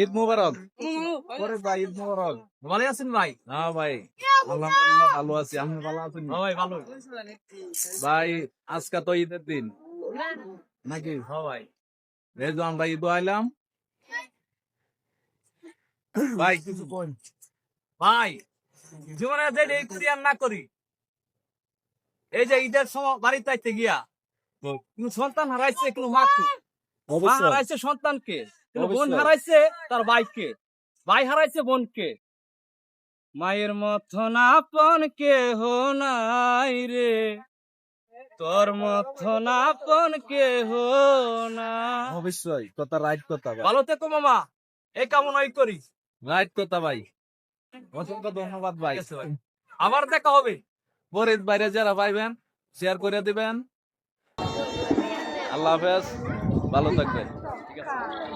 ঈদ মুবারক। পরে ভাই ঈদ মুবারক। ভালো আছেন ভাই? হ্যাঁ ভাই, আলহামদুলিল্লাহ ভালো আছি। আপনি ভালো আছেন? ভাই ভালো। ভাই আজকে তো ঈদের দিন নাকি? হ্যাঁ ভাই। রেজওয়ান ভাই ঈদ আইলাম ভাই, কিছু কোন ভাই জীবনে যে এই করি আর না করি, এই যে ঈদের সময় বাড়িতে আইতে গিয়া কিন্তু সন্তান হারাইছে কোনো মাকে, মা হারাইছে সন্তানকে, কিন্তু বোন অবশ্যই। হারাইছে তার ভাইকে, ভাই হারাইছে বোনকে। মায়ের মতন আপন কেহ নাই রে, তোর মতন আপন কেহ না। অবশ্যই কথা, রাইট কথা ভাই, ভালো থেকো মামা, এই কামনাই করি। রাইট কথা ভাই। অসংখ্য ধন্যবাদ ভাই। ঠিক আছে ভাই, আবার দেখা হবে। পরে বাইরে যারা পাইবেন শেয়ার করে দিবেন। আল্লাহ হাফেজ, ভালো থাকবেন। ঠিক আছে।